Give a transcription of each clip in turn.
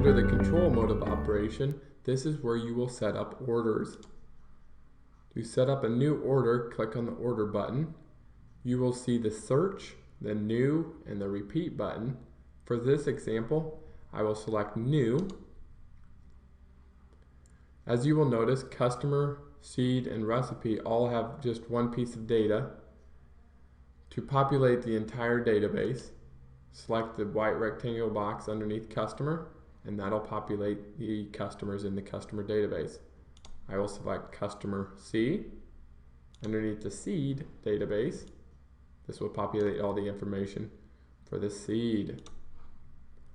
Under the control mode of operation, this is where you will set up orders. To set up a new order, click on the order button. You will see the search, the new, and the repeat button. For this example, I will select new. As you will notice, customer, seed, and recipe all have just one piece of data. To populate the entire database, select the white rectangle box underneath customer, and that'll populate the customers in the customer database. I will select customer C. Underneath the seed database, this will populate all the information for the seed.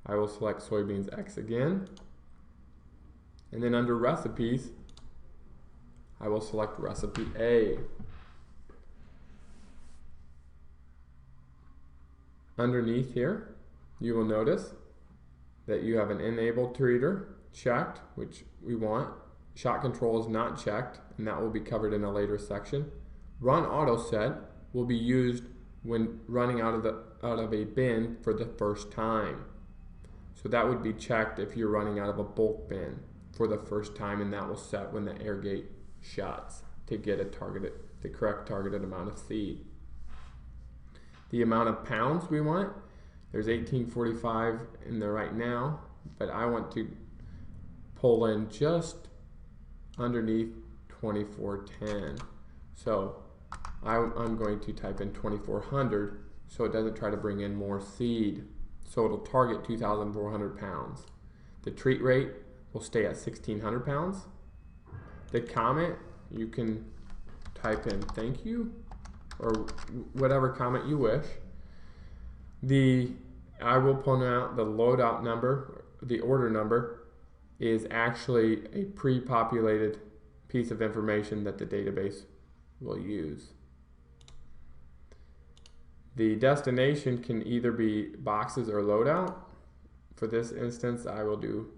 I will select soybeans X again. And then under recipes, I will select recipe A. Underneath here, you will notice that you have an enabled treater checked, which we want. Shot control is not checked, and that will be covered in a later section. Run auto set will be used when running out of a bin for the first time. So that would be checked if you're running out of a bulk bin for the first time, and that will set when the air gate shuts to get the correct targeted amount of seed. The amount of pounds we want, there's 1845 in there right now, but I want to pull in just underneath 2410. So I'm going to type in 2400 so it doesn't try to bring in more seed. So it'll target 2,400 pounds. The treat rate will stay at 1,600 pounds. The comment, you can type in thank you or whatever comment you wish. I will point out the loadout number, the order number, is actually a pre-populated piece of information that the database will use. The destination can either be boxes or loadout. For this instance, I will do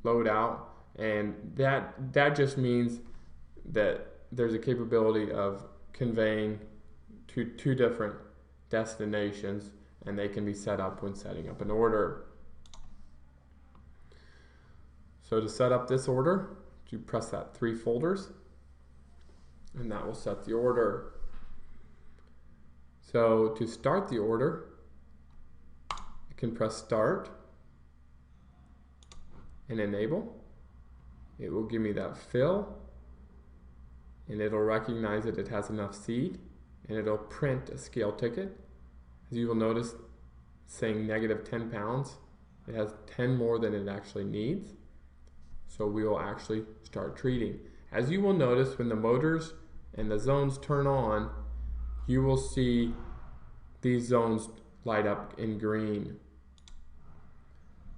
loadout, and that just means that there's a capability of conveying to two different destinations, and they can be set up when setting up an order. So to set up this order, you press that 3 folders, and that will set the order. So to start the order, you can press start and enable. It will give me that fill, and it'll recognize that it has enough seed, and it'll print a scale ticket. As you will notice, saying -10 pounds, it has 10 more than it actually needs. So we will actually start treating. As you will notice, when the motors and the zones turn on, you will see these zones light up in green.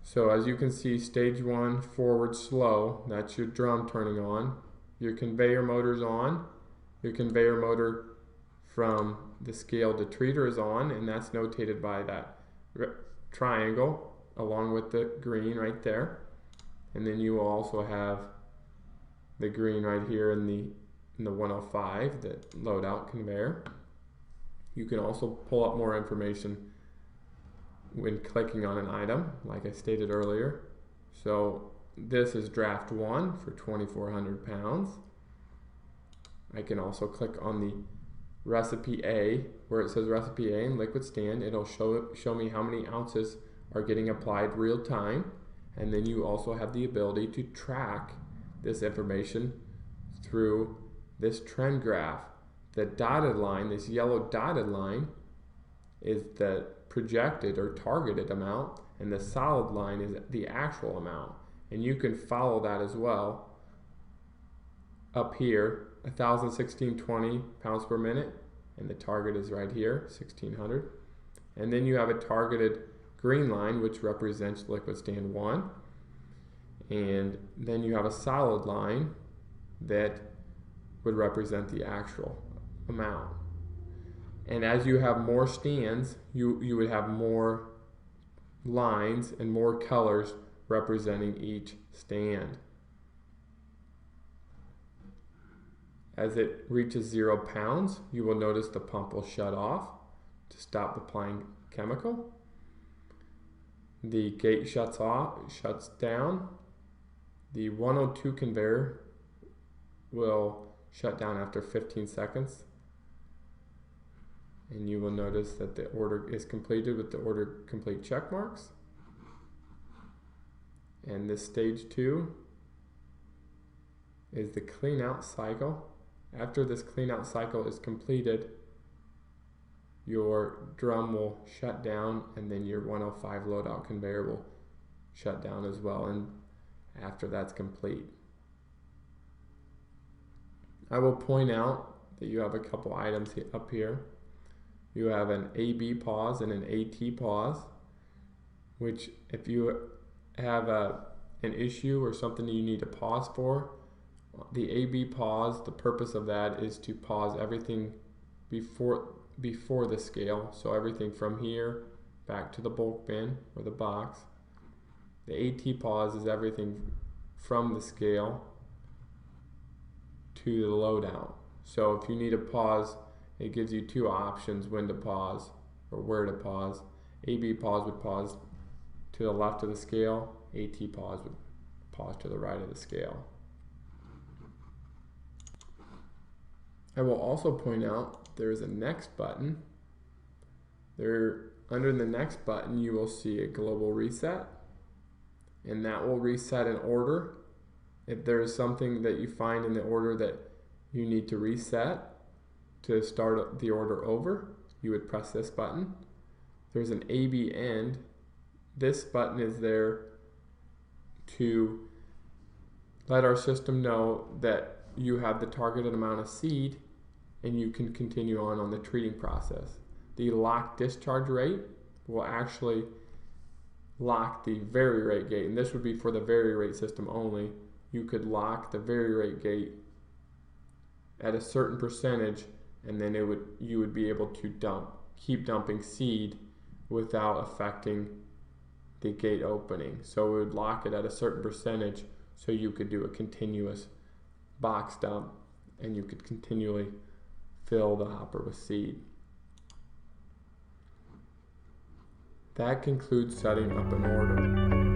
So as you can see, stage 1 forward slow, that's your drum turning on. Your conveyor motor's on. Your conveyor motor from the scale to treater is on, and that's notated by that triangle along with the green right there. And then you will also have the green right here in the 105, the loadout conveyor. You can also pull up more information when clicking on an item, like I stated earlier. So this is draft 1 for 2,400 pounds. I can also click on the recipe A, where it says recipe A in liquid stand. It'll show me how many ounces are getting applied real time. And then you also have the ability to track this information through this trend graph. The dotted line, this yellow dotted line, is the projected or targeted amount, and the solid line is the actual amount. And you can follow that as well. Up here, 1,016.20 pounds per minute, and the target is right here, 1,600. And then you have a targeted green line, which represents liquid stand 1, and then you have a solid line that would represent the actual amount. And as you have more stands, you would have more lines and more colors representing each stand. As it reaches 0 pounds, you will notice the pump will shut off to stop applying chemical. the gate shuts down. The 102 conveyor will shut down after 15 seconds. And you will notice that the order is completed with the order complete check marks. And this stage 2 is the clean out cycle. After this clean out cycle is completed, your drum will shut down, and then your 105 loadout conveyor will shut down as well, and after that's complete. I will point out that you have a couple items up here. You have an AB pause and an AT pause, which if you have an issue or something you need to pause for, the AB pause, the purpose of that is to pause everything before the scale, so everything from here back to the bulk bin or the box. The AT pause is everything from the scale to the loadout. So if you need a pause, it gives you two options when to pause or where to pause. AB pause would pause to the left of the scale. AT pause would pause to the right of the scale. I will also point out there is a next button. Under the next button you will see a global reset, and that will reset an order. If there is something that you find in the order that you need to reset to start the order over, you would press this button. There's an AB end. This button is there to let our system know that you have the targeted amount of seed and you can continue on the treating process. The lock discharge rate will actually lock the vary rate gate, and this would be for the vary rate system only. You could lock the vary rate gate at a certain percentage, and then you would be able to keep dumping seed without affecting the gate opening. So we would lock it at a certain percentage so you could do a continuous box dump and you could continually fill the hopper with seed. That concludes setting up an order.